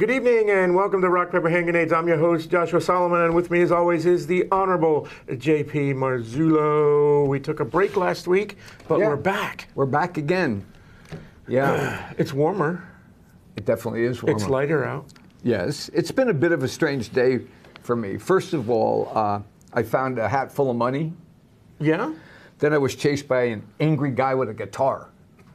good evening and welcome to Rock, Paper, Hand Grenades. I'm your host, Joshua Solomon, and with me as always is the Honorable J.P. Marzullo. We took a break last week, but we're back. We're back again. Yeah. It's warmer. It definitely is warmer. It's lighter out. Yes. It's been a bit of a strange day for me. First of all, I found a hat full of money. Yeah? Then I was chased by an angry guy with a guitar.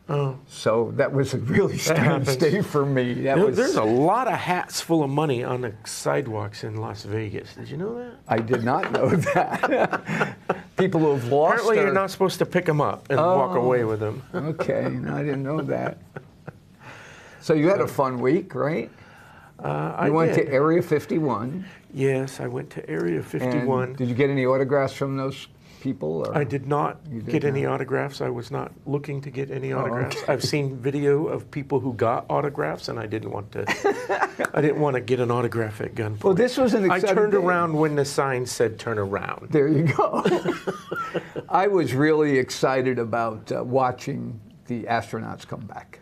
Oh. So that was a really strange day for me. There's a lot of hats full of money on the sidewalks in Las Vegas. Did you know that? I did not know that. People who have lost. Apparently you're not supposed to pick them up and walk away with them. Okay, no, I didn't know that. So you had a fun week, right? You went to Area 51. Yes, I went to Area 51. And did you get any autographs from those people? Or? I did not get any autographs. I was not looking to get any autographs. Okay. I've seen video of people who got autographs, and I didn't want to. I didn't want to get an autograph at gunpoint. Well, this was an exciting I turned day. around when the sign said "Turn around." There you go. I was really excited about watching the astronauts come back.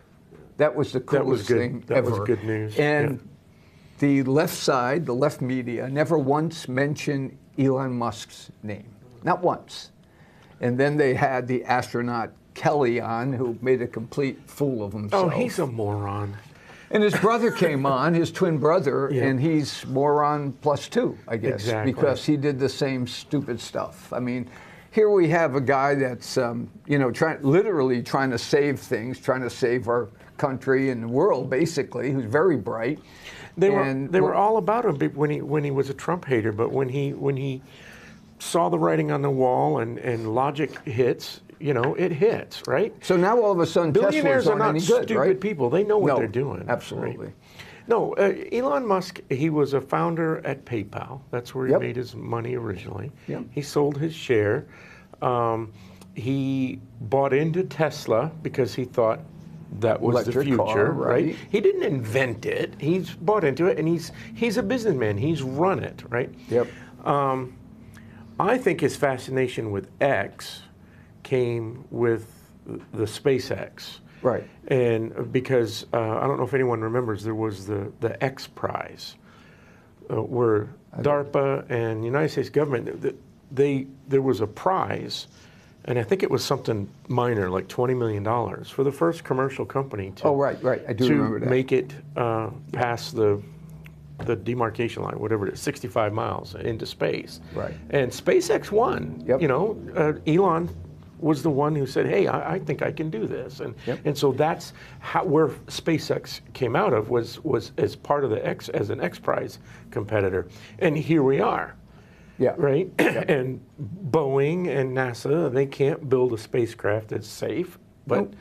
That was the coolest thing ever. That was good news. And the left side, the left media, never once mentioned Elon Musk's name. Not once. And then they had the astronaut Kelly on, who made a complete fool of himself. Oh, he's a moron. And his brother came on, his twin brother, and he's moron +2, I guess, exactly. Because he did the same stupid stuff. I mean, here we have a guy that's, literally trying to save things, trying to save our country and the world, basically, who's very bright. They were all about him when he was a Trump hater, but when he saw the writing on the wall and logic hits, it hits, right? So now all of a sudden billionaires Tesla's are not any good, stupid right? people. They know what they're doing. Absolutely. Right? No, Elon Musk, he was a founder at PayPal. That's where he made his money originally. Yep. He sold his share. He bought into Tesla because he thought that was Electric the future, car, right? He didn't invent it. He's bought into it, and he's a businessman. He's run it, right? Yep. I think his fascination with X came with the SpaceX. Right. And because, I don't know if anyone remembers, there was the X Prize, where DARPA and the United States government, there was a prize, and I think it was something minor, like $20 million, for the first commercial company to, right. I do remember that. make it past the demarcation line, whatever it is, 65 miles into space. Right. And SpaceX won. Yep. Elon was the one who said, hey, I think I can do this. And so that's where SpaceX came out of, was as part of the as an X Prize competitor. And here we are. Yeah. Right? Yep. And Boeing and NASA, they can't build a spacecraft that's safe, but Nope.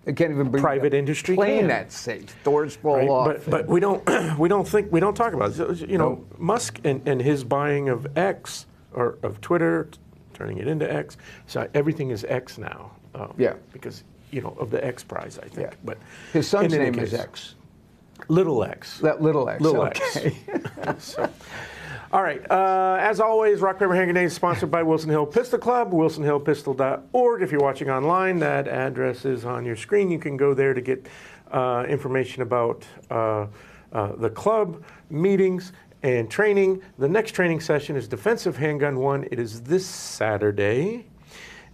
They can't even bring private industry plane can. that's safe. Doors fall off. But we don't talk about it. Musk and his buying of X, or of Twitter, turning it into X. So everything is X now. Because of the X Prize, I think. Yeah. But his son's name is X. Little X. That little X. Little okay. X. So, all right. As always, Rock, Paper, Hand Grenades is sponsored by Wilson Hill Pistol Club, wilsonhillpistol.org. If you're watching online, that address is on your screen. You can go there to get information about the club, meetings, and training. The next training session is Defensive Handgun 1. It is this Saturday.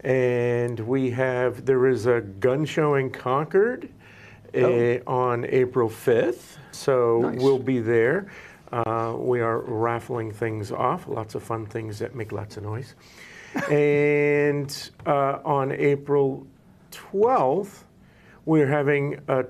And there is a gun show in Concord on April 5th. So Nice. We'll be there. We are raffling things off, lots of fun things that make lots of noise. And on April 12th, we're having a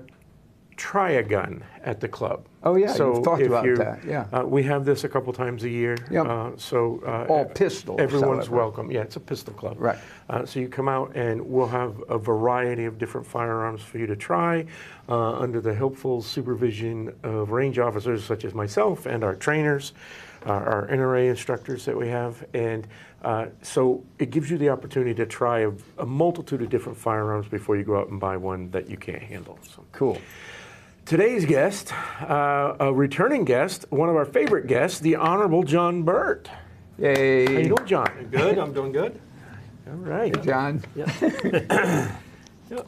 try-a-gun at the club. Oh, yeah, so you've talked about that, yeah. We have this a couple times a year. Yep. All pistols, Everyone's however. welcome. Yeah, it's a pistol club. Right. So you come out and we'll have a variety of different firearms for you to try under the helpful supervision of range officers such as myself and our trainers, our NRA instructors that we have. And so it gives you the opportunity to try a multitude of different firearms before you go out and buy one that you can't handle. So. Cool. Today's guest, a returning guest, one of our favorite guests, the Honorable John Burt. Yay. How you doing, John? Good, I'm doing good. All right. John.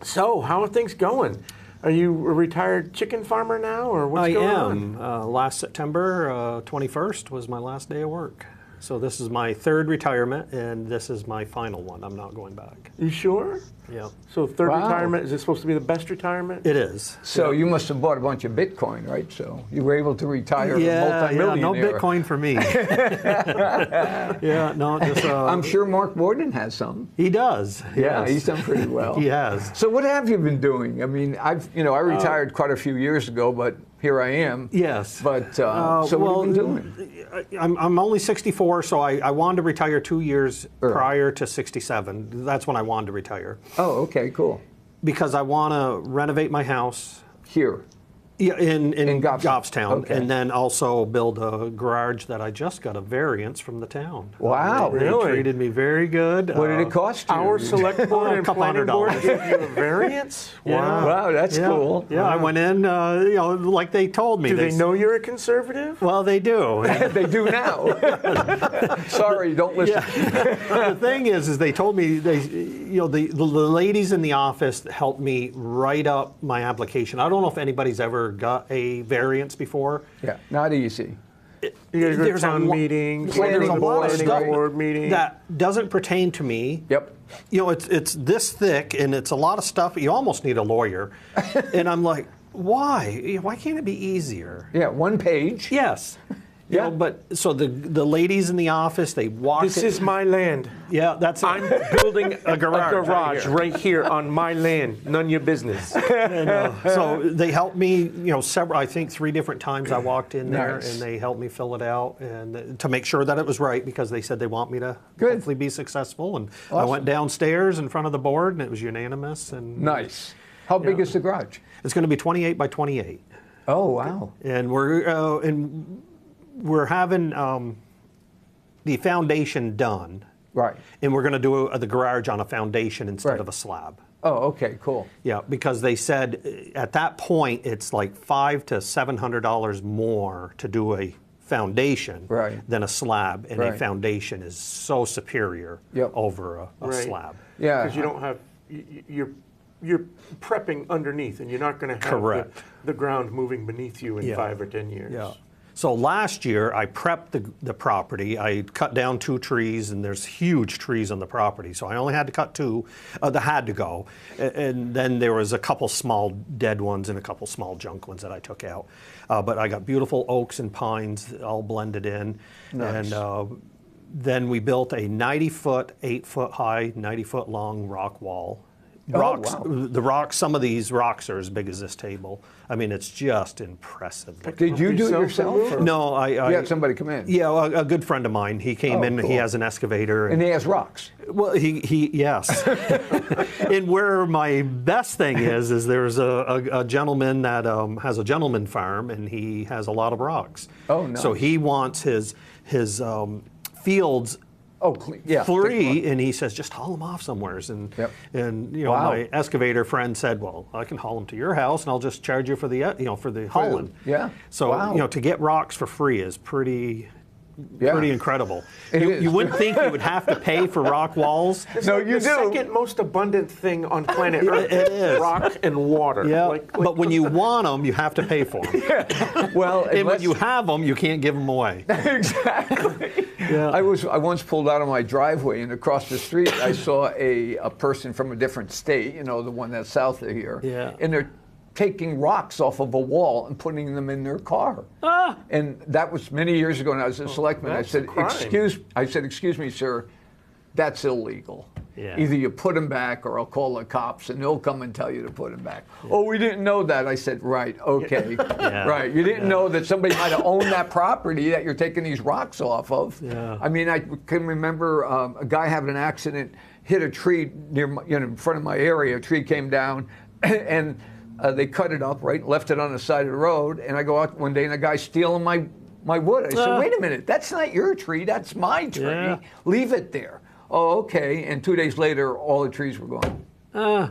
So, how are things going? Are you a retired chicken farmer now, or what's I going on? am. Last September 21st was my last day of work. So this is my third retirement, and this is my final one. I'm not going back. You sure? Yeah, So third Wow. retirement, is this supposed to be the best retirement? it is. So you must have bought a bunch of Bitcoin, right? So you were able to retire a Yeah, multimillionaire. no Bitcoin for me. Yeah, no, just I'm sure Mark Borden has some. he does. Yeah, yes. he's done pretty well. He has. So what have you been doing? I mean, I retired quite a few years ago, but here I am. Yes. But so what have you been doing? I'm only 64, so I wanted to retire 2 years Early. prior to 67. That's when I wanted to retire Oh, okay, cool. because I want to renovate my house. Here. Yeah, in Goffstown. Okay. and then also build a garage that I just got a variance from the town. Wow. They Really? treated me very good. What did it cost you? Our select board and couple planning board $100. gave you a variance? Yeah. Wow. Wow, that's Yeah, cool. Yeah, I went in, like they told me. Do they know you're a conservative? Well, they do. They do now. Sorry, don't listen. The thing is they told me the ladies in the office helped me write up my application. I don't know if anybody's ever got a variance before. Yeah, not easy. You got to go to There's a town lo- meeting, Planning There's a lot of board, stuff board meeting. that doesn't pertain to me. Yep. It's this thick and it's a lot of stuff. You almost need a lawyer. And I'm like, why? Why can't it be easier? Yeah, one page. Yes. Yeah. But so the ladies in the office, they walked. This is my land. yeah, that's it. I'm building a garage right right here on my land. None of your business. And, so they helped me, several. I think 3 different times I walked in there, Nice. and they helped me fill it out and to make sure that it was right because they said they want me to Good. hopefully be successful. And I Awesome. went downstairs in front of the board, and it was unanimous. And Nice. How big is the garage? it's going to be 28 by 28, Oh, wow. and we're having the foundation done, Right. and we're going to do the garage on a foundation instead Right. of a slab. Oh, okay, cool. Yeah, because they said at that point it's like $500 to $700 more to do a foundation Right. than a slab, and a Right. foundation is so superior Yep. over a Right. slab. Yeah. Because you don't have, you're prepping underneath, and you're not going to have Correct. the ground moving beneath you in Yeah. 5 or 10 years. Yeah. So last year I prepped the property. I cut down 2 trees, and there's huge trees on the property. So I only had to cut 2 that had to go, and then there was a couple small dead ones and a couple small junk ones that I took out. But I got beautiful oaks and pines all blended in, Nice. and then we built a 90-foot, 8-foot high, 90-foot long rock wall. Oh, Rocks, wow. the rocks. Some of these rocks are as big as this table. I mean, it's just impressive. Did you do it Yourself? yourself? Or? No, I You had somebody come in? yeah, a good friend of mine. He came Oh, in. cool. He has an excavator. And he has rocks. well, he yes. And where my best thing is there's a gentleman that has a gentleman farm, and he has a lot of rocks. Oh, nice. So he wants his fields Oh, clean. Yeah. free, and he says just haul them off somewheres. And Yep. and Wow. my excavator friend said, well, I can haul them to your house, and I'll just charge you for the for the hauling. Yeah. So Wow. to get rocks for free is pretty Yeah. incredible. It You, is. you wouldn't think you would have to pay for rock walls. It's No, like you the do. second most abundant thing on planet Yeah, Earth. it is. Rock and water. Yeah, Like, but when you want them, you have to pay for them. Well, And when unless- you have them, you can't give them away. Exactly. Yeah. I once pulled out of my driveway, and across the street I saw a person from a different state, the one that's south of here. Yeah. And they're taking rocks off of a wall and putting them in their car. Ah. And that was many years ago when I was a selectman. I that's a said, crime. excuse me, sir, that's illegal. Yeah. Either you put them back or I'll call the cops and they'll come and tell you to put them back. Oh, we didn't know that. I said, right, okay. Yeah. Right. You didn't know that somebody might have owned that property that you're taking these rocks off of. Yeah. I mean, I can remember a guy having an accident, hit a tree near in front of my area. A tree came down and they cut it up, right, left it on the side of the road. And I go out one day and a guy's stealing my wood. I said, wait a minute, that's not your tree, that's my tree. Yeah. Leave it there. Oh, okay. And 2 days later, all the trees were gone.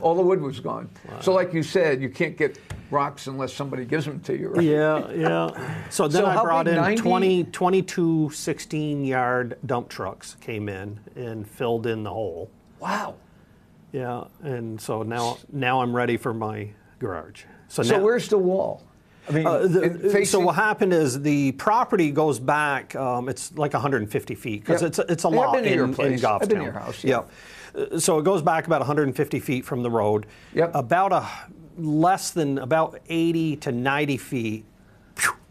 All the wood was gone. So like you said, you can't get rocks unless somebody gives them to you, right? Yeah, yeah. So then So I how brought big, in 90? 22 16-yard dump trucks came in and filled in the hole. Wow. Yeah, and so now I'm ready for my garage. So now, where's the wall? I mean, so facing- what happened is the property goes back. It's like 150 feet because Yep. it's a I've lot been to your in place. Goffstown. I've been to your house, yeah. So it goes back about 150 feet from the road. Yep. About less than about 80 to 90 feet.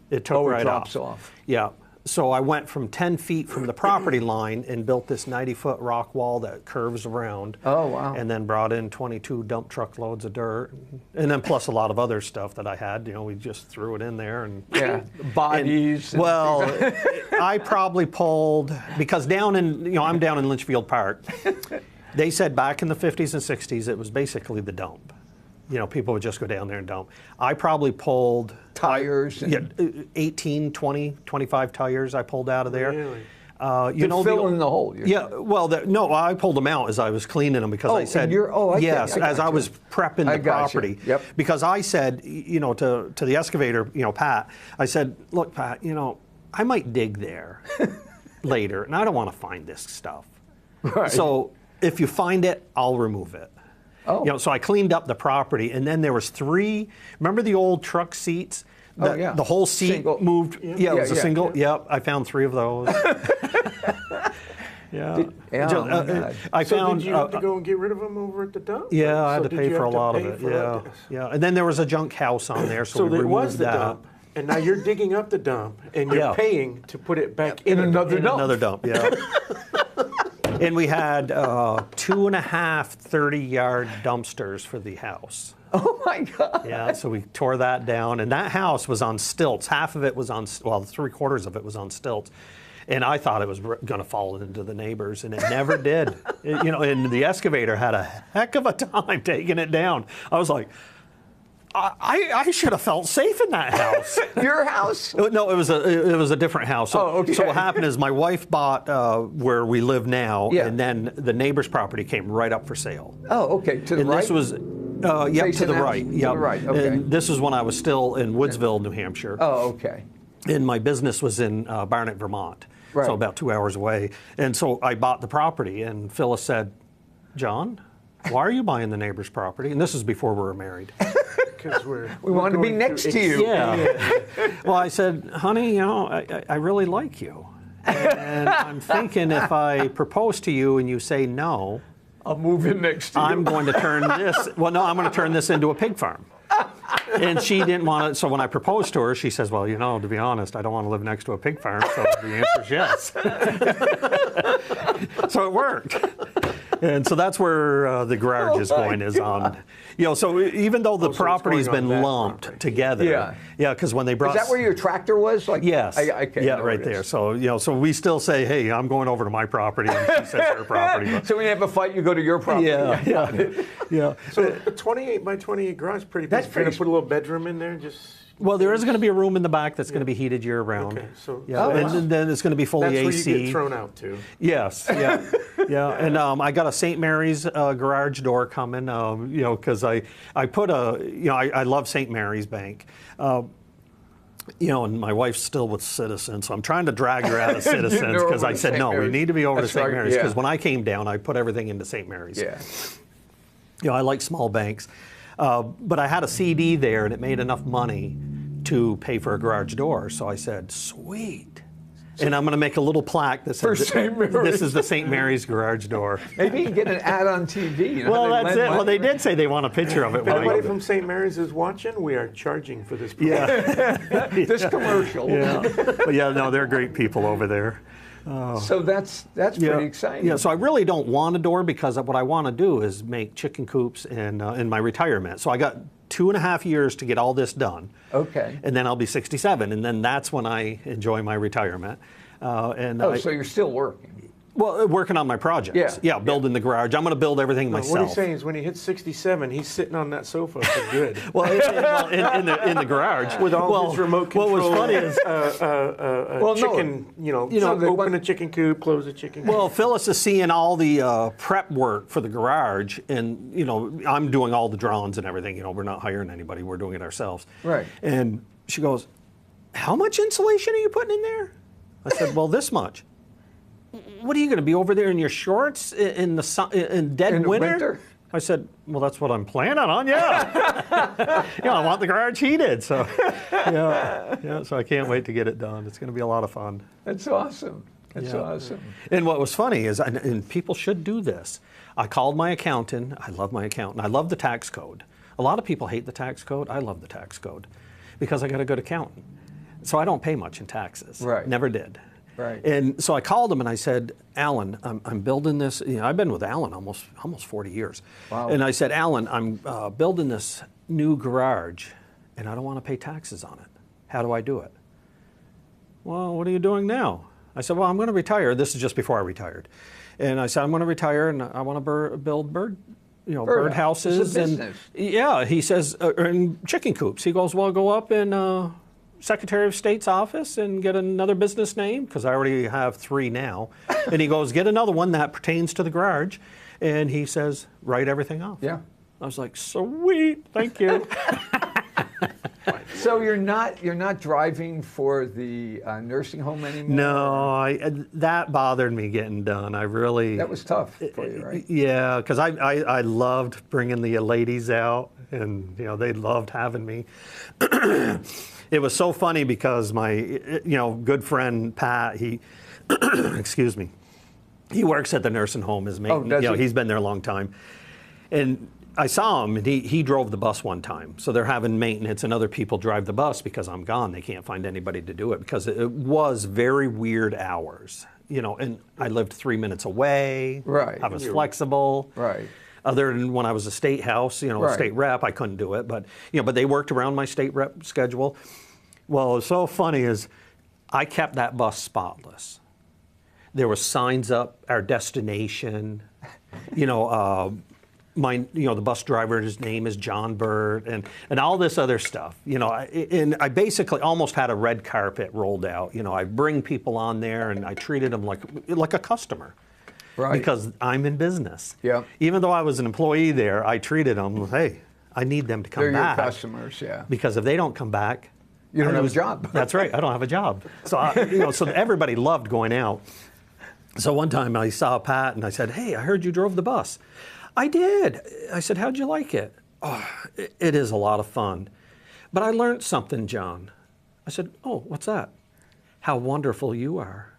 It took Oh, it right drops off. Yeah. So I went from 10 feet from the property line and built this 90-foot rock wall that curves around. Oh, wow. And then brought in 22 dump truck loads of dirt, and then plus a lot of other stuff that I had. We just threw it in there and Yeah, bodies. and well, things like- I probably pulled because down in I'm down in Litchfield Park. They said back in the 50s and 60s it was basically the dump. People would just go down there and dump. I probably pulled tires. And, yeah, 18, 20, 25 tires I pulled out of there. Really? to fill in the hole. you're Yeah, saying. well, no, I pulled them out as I was cleaning them because Oh, I and said, I yes, got as I you. was prepping I the got you. property. Yep. Because I said, to the excavator, Pat, I said, look, Pat, I might dig there later, and I don't want to find this stuff. Right. So if you find it, I'll remove it. Oh. So I cleaned up the property, and then there was 3. Remember the old truck seats? Oh, yeah. The whole seat Single. moved. Yeah, it was a yeah. single. Yep, I found 3 of those. Yeah. Yeah, Just, oh my God. I So found. did you have to go and get rid of them over at the dump? Yeah, I had So to did pay you for a have to lot of pay it. for Yeah, that? yeah. And then there was a junk house on there, so, So we there removed was the that. dump, and now you're digging up the dump, and you're Yeah. paying to put it back In in another In dump. another dump, yeah. And we had 2.5 30-yard dumpsters for the house. Oh my God. Yeah, so we tore that down, and that house was on stilts. Half of it was on, 3/4 of it was on stilts. And I thought it was going to fall into the neighbors, and it never did. And the excavator had a heck of a time taking it down. I was like, I should have felt safe in that house. Your house? No, it was a different house. So, Oh, okay. So what happened is my wife bought where we live now, Yeah. and then the neighbor's property came right up for sale. Oh, okay. To the And right. this was, yep, to Facing the the house? right. To Yep. the right, okay. And this was when I was still in Woodsville, New Hampshire. Oh, okay. And my business was in Barnet, Vermont. Right. So about 2 hours away. And so I bought the property, and Phyllis said, John, why are you buying the neighbor's property? And this is before we were married. because We wanted to be next to you. Yeah. Well, I said, honey, I really like you. And I'm thinking if I propose to you and you say no, I'll move in next to you. I'm going to turn this into a pig farm. And she didn't want it. So when I proposed to her, she says, well, to be honest, I don't want to live next to a pig farm. So the answer is yes. So it worked. And so that's where the garage is going, is on. So even though the it's property's going on been that lumped property. together. Yeah, because when they brought. Is that where your tractor was? Like, Yes. okay, yeah, know right where it there. is. So, so we still say, hey, I'm going over to my property, and she says her property. But, So when you have a fight, you go to your property. yeah. So a 28 by 28 garage is pretty big. That's You're going pretty to put a little bedroom in there, just. Well, there is going to be a room in the back that's going to be heated year round. Okay, so Yeah, Oh, and wow. then it's going to be fully that's AC. where you get thrown out to. Yes, yeah, yeah. And I got a St. Mary's garage door coming, because I put I love St. Mary's Bank. And my wife's still with Citizens, so I'm trying to drag her out of Citizens over because I to said, St. no, we Mary's. need to be over That's to St. right, Mary's. yeah. Because when I came down, I put everything into St. Mary's. Yeah. I like small banks. But I had a CD there, and it made enough money to pay for a garage door. So I said, sweet. And I'm going to make a little plaque that For says, St. Mary's. this is the St. Mary's garage door. Maybe you can get an ad on TV. Well, how they that's lend it. Well, they money. did say they want a picture of it. If when I anybody go from St. Mary's is watching, we are charging for this program. Yeah. This commercial. Yeah. But yeah, no, they're great people over there. So that's pretty exciting. Yeah, so I really don't want a door because what I want to do is make chicken coops in my retirement. So I got 2.5 years to get all this done. Okay. And then I'll be 67, and then that's when I enjoy my retirement. So you're still working. Well, working on my projects. Yeah. Building the garage. I'm going to build everything myself. What he's saying is when he hits 67, he's sitting on that sofa for good. Well, in the garage With all his remote control. What was funny is, chicken, open a chicken coop, close a chicken coop. well, Phyllis is seeing all the prep work for the garage, and I'm doing all the drawings and everything. We're not hiring anybody; we're doing it ourselves. Right. And she goes, "How much insulation are you putting in there?" I said, "Well, this much." What are you going to be over there in your shorts in the sun, in dead In the winter? winter? I said, well, that's what I'm planning on, yeah. I want the garage heated, so so I can't wait to get it done. It's going to be a lot of fun. That's awesome. That's Yeah. awesome. And what was funny is, and people should do this, I called my accountant. I love my accountant. I love the tax code. A lot of people hate the tax code. I love the tax code because I got a good accountant. So I don't pay much in taxes. Right. Never did. Right. And so I called him and I said, Alan, I'm building this. I've been with Alan almost 40 years. Wow. And I said, Alan, I'm building this new garage and I don't want to pay taxes on it. How do I do it? Well, what are you doing now? I said, well, I'm going to retire. This is just before I retired. And I said, I'm going to retire and I want to build bird houses. It's a And business. yeah, he says, and chicken coops. He goes, well, go up in Secretary of State's office and get another business name, because I already have 3 now. And he goes, get another one that pertains to the garage. And he says, write everything off. Yeah. I was like, sweet, thank you. So you're not driving for the nursing home anymore? No, that bothered me getting done. I really. That was tough for you, right? Yeah, because I loved bringing the ladies out, and they loved having me. It was so funny because my good friend Pat, he excuse me, he works at the nursing home as maintenance. does he? He's been there a long time, and I saw him, and he drove the bus one time. So they're having maintenance, and other people drive the bus because I'm gone. They can't find anybody to do it because it was very weird hours. And I lived 3 minutes away. Right. I was flexible. Right. Other than when I was a state house, a Right. state rep, I couldn't do it. But but they worked around my state rep schedule. Well, what's so funny is I kept that bus spotless. There were signs up, our destination. The bus driver's name is John Burt, and all this other stuff. And I basically almost had a red carpet rolled out. I bring people on there, and I treated them like a customer. Right. Because I'm in business. Yeah. Even though I was an employee there, I treated them, hey, I need them to come They're back. your customers, yeah. Because if they don't come back, You don't I have a lose- job. That's right. I don't have a job. So so everybody loved going out. So one time I saw Pat and I said, hey, I heard you drove the bus. I did. I said, how'd you like it? Oh, it is a lot of fun. But I learned something, John. I said, oh, what's that? How wonderful you are.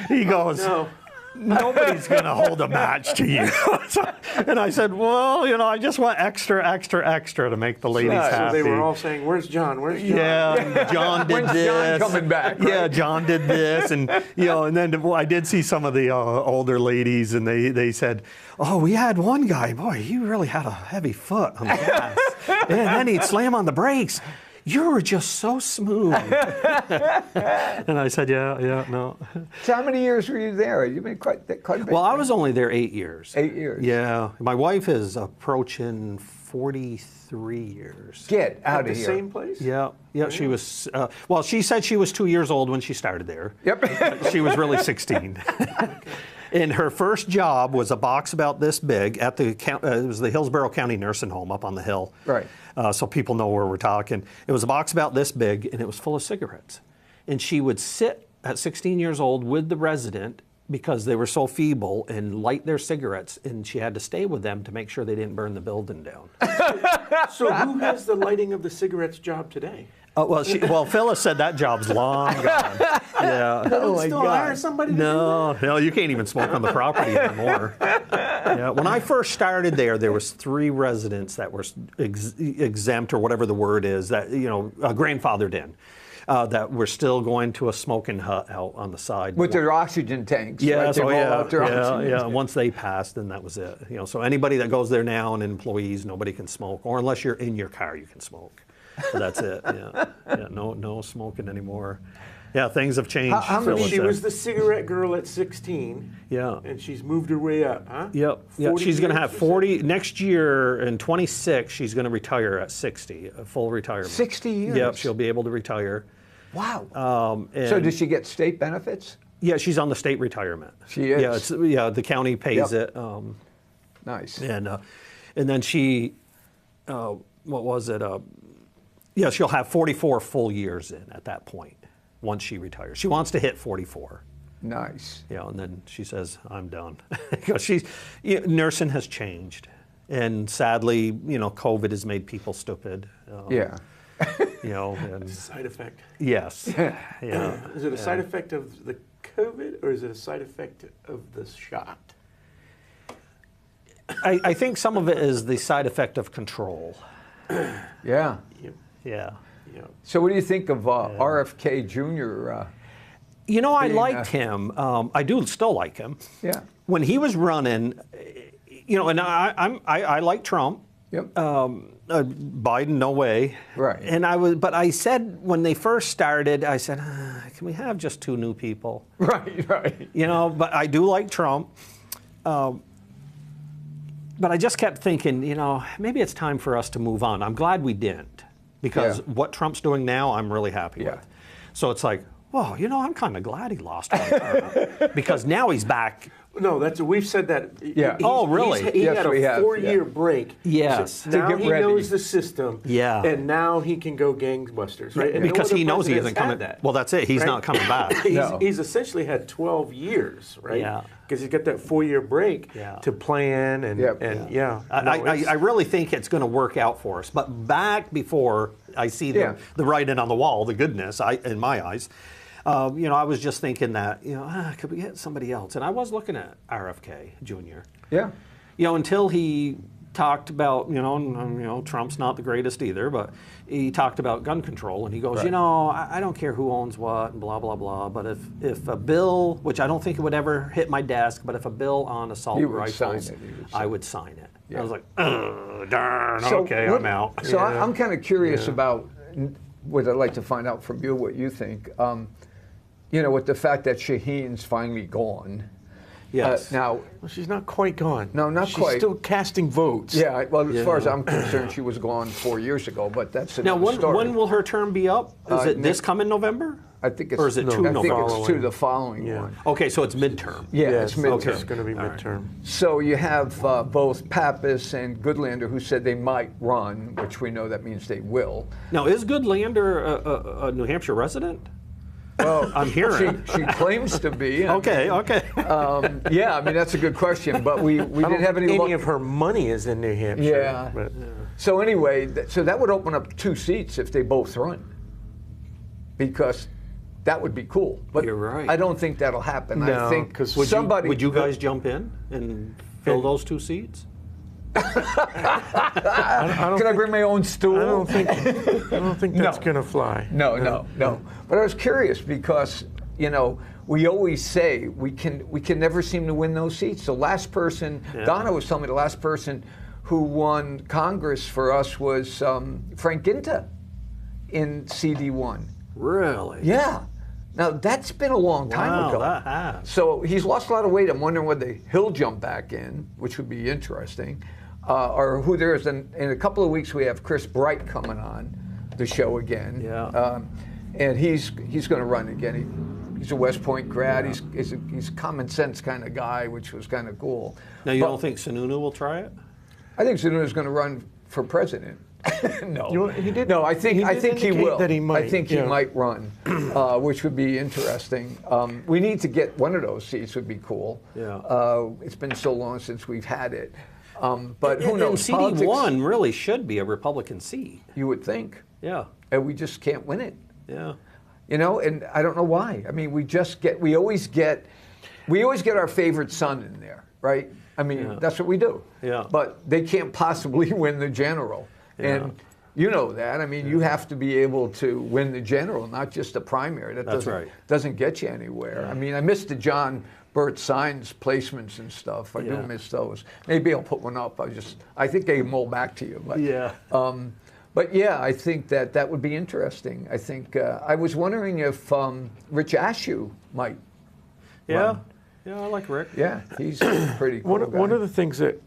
He goes, No. nobody's going to hold a match to you. And I said, well, I just want extra, extra, extra to make the ladies Right. So happy. So they were all saying, "Where's John? Where's John?" Yeah, John did When's John this. coming back, right? Yeah, John did this, and and then I did see some of the older ladies, and they said, "Oh, we had one guy, boy, he really had a heavy foot on the gas, and then he'd slam on the brakes. You were just so smooth." And I said, "Yeah, no." So how many years were you there? You've been quite a bit. Well, I was only there 8 years. 8 years. Yeah, my wife is approaching 43 years. Get out At of the here. same place. Yeah, she was. Well, she said she was 2 years old when she started there. Yep. She was really 16. And her first job was a box about this big at it was the Hillsborough County Nursing Home up on the hill. Right. So people know where we're talking. It was a box about this big, and it was full of cigarettes. And she would sit at 16 years old with the resident because they were so feeble and light their cigarettes, and she had to stay with them to make sure they didn't burn the building down. So who has the lighting of the cigarettes job today? Well, Phyllis said that job's long gone. Yeah. Don't my still God. hire somebody to do that? No, you can't even smoke on the property anymore. Yeah, when I first started there was 3 residents that were exempt, or whatever the word is, that grandfathered in, that were still going to a smoking hut out on the side. With their oxygen tanks. Yeah, right? They so roll yeah, out their oxygen yeah. tanks. Once they passed, then that was it. So anybody that goes there now and employees, nobody can smoke, or unless you're in your car, you can smoke. So that's it. Yeah, no smoking anymore. Yeah, things have changed. How many- Phyllis She said. was the cigarette girl at 16. Yeah. And she's moved her way up, huh? Yep. 40 She's going to years, have you 40 next year in 26. She's going to retire at 60, a full retirement. 60 years? Yep. She'll be able to retire. Wow. And So does she get state benefits? yeah, she's on the state retirement. She is? Yeah, the county pays Yep. it. Nice. And then she, what was it? Yeah, she'll have 44 full years in at that point once she retires. She wants to hit 44. Nice. You know, and then she says, "I'm done," because nursing has changed, and sadly, you know, COVID has made people stupid. Yeah. You know, and Side effect. yes, yeah. Is it a side effect of the COVID or is it a side effect of the shot? I think some of it is the side effect of control. Yeah. Yep. Yeah. Yep. So what do you think of RFK Jr.? You know, I Being, liked him. I do still like him. Yeah. When he was running, you know, and I like Trump. Yep. Biden, no way. Right. And but I said when they first started, I said, can we have just 2 new people? Right, right. You know, but I do like Trump. But I just kept thinking, you know, maybe it's time for us to move on. I'm glad we didn't, because Yeah. what Trump's doing now, I'm really happy Yeah. with. So it's like, well, you know, I'm kind of glad he lost one term, because now he's back. No, we've said that. Yeah. Oh, really? He Yes, had a we have, 4-year yeah. break. Yes. So To now get he ready. knows the system. Yeah. And now he can go gangbusters, right? And no Because other he knows he president's isn't had coming. that, Well, that's it. He's right? not coming back. No. He's essentially had 12 years, right? Yeah. Because he's got that 4-year break Yeah. to plan and Yep. yeah. I really think it's going to work out for us. But back before I see Yeah. the writing on the wall, the goodness, in my eyes, you know, I was just thinking that, you know, could we get somebody else? And I was looking at RFK Jr. Yeah. You know, until he talked about, you know, Trump's not the greatest either, but he talked about gun control, and he goes, Right. you know, I don't care who owns what, and blah, blah, blah, but if a bill, which I don't think it would ever hit my desk, but if a bill on assault He would rifles, sign it, he would sign I would sign it. Yeah. I was like, oh, darn, So okay, what- I'm out. So Yeah. I'm kind of curious about what I'd like to find out from you, what you think. You know, with the fact that Shaheen's finally gone. Yes. Now, Well, she's not quite gone. No, not she's quite. still casting votes. yeah, well, as far as Yeah. I'm concerned, she was gone 4 years ago, but that's Now, another story. when will her term be up? Is it this coming November? I think it's, or is it no, two I think November? it's to the following Yeah. one. Okay, so it's midterm. Yeah, Yes, it's midterm. It's going to be All right. midterm. So you have both Pappas and Goodlander who said they might run, which we know that means they will. Now, is Goodlander a New Hampshire resident? Well, I'm hearing. she claims to be. Okay, okay. Yeah, I mean that's a good question, but we I didn't don't have think any luck. of her money is in New Hampshire. Yeah. But, So anyway, so that would open up 2 seats if they both run, because that would be cool. But You're right. I don't think that'll happen. No, I think 'cause somebody Would you guys jump in and fill those 2 seats? Can I bring my own stool? I don't think that's No. going to fly. No. But I was curious because we always say we can never seem to win those seats. The last person, Donna was telling me, the last person who won Congress for us was Frank Ginta in CD1. Really? Yeah. Now that's been a long time Wow, ago. that has. So he's lost a lot of weight. I'm wondering whether he'll jump back in, which would be interesting, or who there is. In a couple of weeks, we have Chris Bright coming on the show again. Yeah. And he's going to run again. He's a West Point grad. He's a common sense kind of guy, which was kind of cool. Now, you But don't think Sununu will try it? I think Sununu's going to run for president. No, He did. No, I think he I did think he indicate will. that he might, I think he yeah. might run, which would be interesting. We need to get one of those seats. Would be cool. Yeah. It's been so long since we've had it, but who And knows? CD1 really should be a Republican seat. You would think, Yeah, and we just can't win it. yeah. And I don't know why. I mean, we always get our favorite son in there, right? I mean, Yeah. that's what we do. Yeah. But they can't possibly win the general. And you know that. I mean, you have to be able to win the general, not just the primary. That That's right. doesn't get you anywhere. I mean, I missed the John Burt Signs placements and stuff. I do Yeah. miss those. Maybe I'll put one up. I think they can mold back to you. But, Yeah. but yeah, I think that would be interesting. I think I was wondering if Rich Ashew might. Yeah. run. Yeah, I like Rick. Yeah, he's a pretty cool guy. One of the things that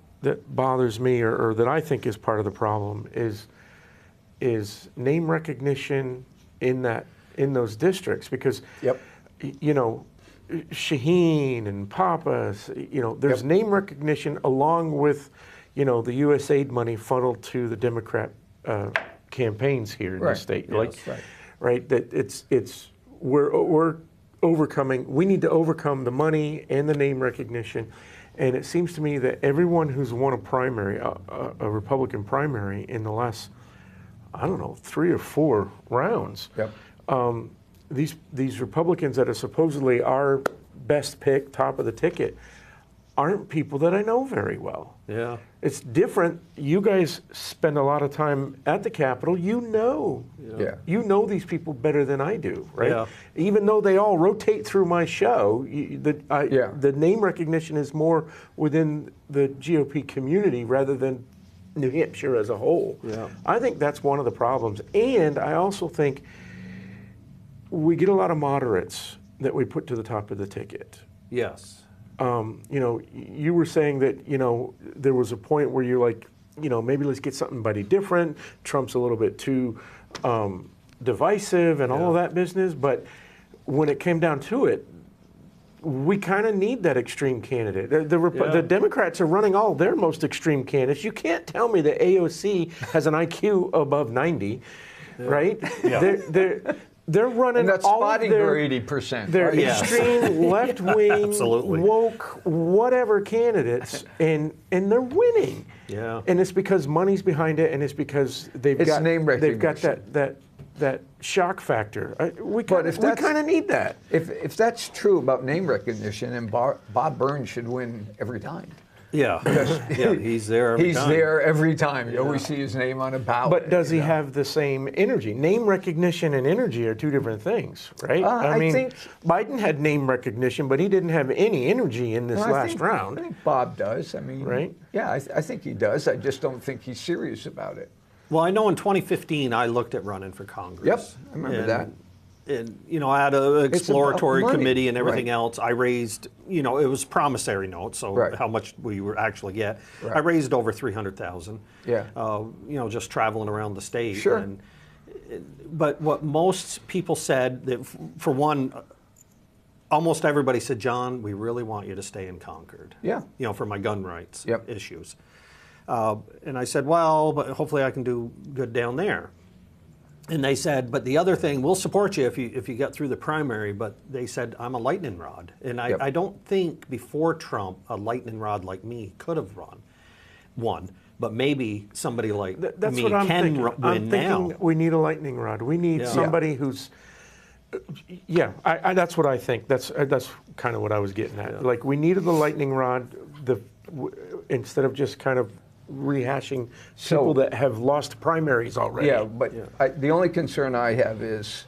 bothers me, or that I think is part of the problem, is name recognition in those districts, because Yep. Shaheen and Pappas, there's Yep. name recognition along with the USAID money funneled to the Democrat campaigns here in the Right. state. Yes. Right. That we're we need to overcome the money and the name recognition. And it seems to me that everyone who's won a primary, a Republican primary in the last, I don't know, 3 or 4 rounds, Yep. These Republicans that are supposedly our best pick, top of the ticket, aren't people that I know very well. Yeah. It's different. You guys spend a lot of time at the Capitol. You know these people better than I do, right? Yeah. Even though they all rotate through my show, the name recognition is more within the GOP community rather than New Hampshire as a whole. Yeah. I think that's one of the problems. And I also think we get a lot of moderates that we put to the top of the ticket. Yes. You were saying that, there was a point where you're like, maybe let's get somebody different. Trump's a little bit too divisive and all of that business. But when it came down to it, we kind of need that extreme candidate. The Democrats are running all their most extreme candidates. You can't tell me that AOC has an IQ above 90, right? Yeah. They're running And that's all spotting of their for 80%. They're right? Yeah. extreme left-wing, Absolutely. woke, whatever candidates, and they're winning. Yeah. And it's because money's behind it, and it's because they've It's got name they've got recognition. that shock factor. We But if that's- kind of need that. If that's true about name recognition, then Bob Burns should win every time. Yeah. Yeah. He's there every He's time. there every time. You always see his name on a ballot. But does he have the same energy? Name recognition and energy are 2 different things, right? I think- Biden had name recognition, but he didn't have any energy in this No, last round. I think Bob does. I mean, Right? Yeah, I think he does. I just don't think he's serious about it. Well, I know in 2015 I looked at running for Congress. Yep, I remember that. And I had an exploratory money, committee and everything right. else. I raised, it was promissory notes, so Right. how much we would actually get. Right. I raised over $300,000. Yeah. Just traveling around the state. Sure. But what most people said, that for one, almost everybody said, John, we really want you to stay in Concord. Yeah. For my gun rights Yep. issues. And I said, well, but hopefully I can do good down there. And they said, but the other thing, we'll support you if you get through the primary. But they said, I'm a lightning rod. And Yep. I don't think before Trump, a lightning rod like me could have won. But maybe somebody like That's me what I'm can thinking. win I'm thinking now. we need a lightning rod. We need Yeah. somebody who's, that's what I think. That's kind of what I was getting at. Like we needed the lightning rod, instead of just kind of rehashing So- people that have lost primaries already. Yeah, but the only concern I have is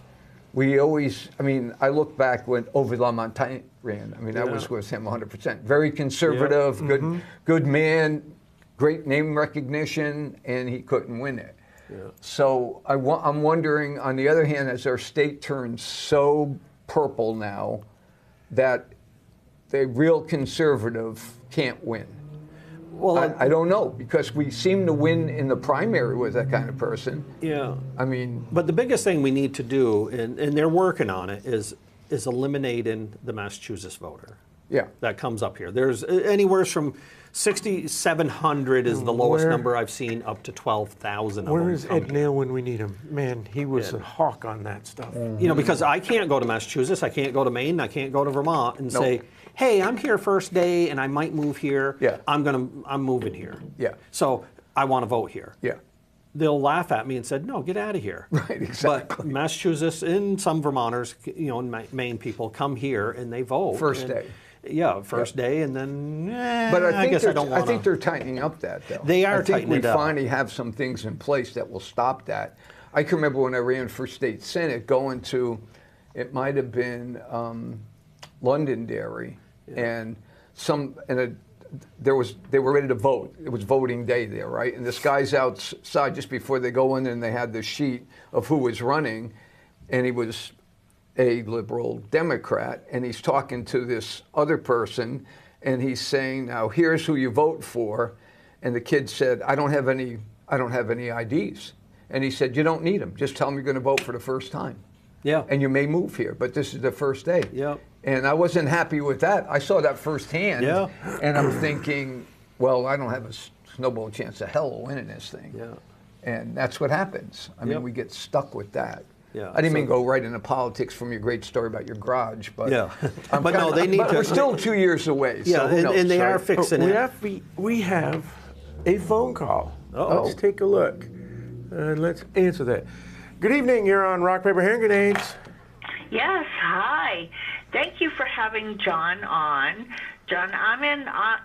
we always, I look back when Ovid LaMontagne ran. That was with him 100%. Very conservative, good man, great name recognition, and he couldn't win it. Yeah. So I'm wondering, on the other hand, as our state turns so purple now, that the real conservative can't win. Well, I don't know, because we seem to win in the primary with that kind of person. yeah. But the biggest thing we need to do, and they're working on it, is eliminating the Massachusetts voter. yeah. That comes up here. There's anywhere from 6,700 is the lowest Where- number I've seen, up to 12,000 of Where them is come Ed here. Nail when we need him? Man, he was a hawk on that stuff. Because I can't go to Massachusetts, I can't go to Maine, I can't go to Vermont and say, hey, I'm here first day and I might move here. Yeah. I'm moving here. Yeah. So I want to vote here. Yeah. They'll laugh at me and said, no, get out of here. Right, exactly. But Massachusetts and some Vermonters, and Maine people come here and they vote. First And- day. Yeah, first day, and then But I guess I don't I want think they're tightening up that, though. They are I think tightening we it up. finally have some things in place that will stop that. I can remember when I ran for state senate, going to, it might have been Londonderry, and they were ready to vote. It was voting day there, right? And this guy's outside just before they go in, and they had the sheet of who was running, and he was a liberal Democrat, and he's talking to this other person, and he's saying, now here's who you vote for. And the kid said, I don't have any IDs. And he said, you don't need them. Just tell them you're going to vote for the first time. Yeah. And you may move here, but this is the first day. Yeah. And I wasn't happy with that. I saw that firsthand. Yeah. And I'm thinking, well, I don't have a snowball chance of hell of winning this thing. Yeah. And that's what happens. Yep. We get stuck with that. Yeah, I didn't mean so- go right into politics from your great story about your garage, but Yeah. I'm But no, kinda- they need but to- we're still 2 years away. So Yeah, who knows, and they right? are fixing we it. have a phone call. Uh-oh. Let's take a look and let's answer that. Good evening. You're on Rock Paper Hand Grenades. Yes, hi. Thank you for having John on. John, I'm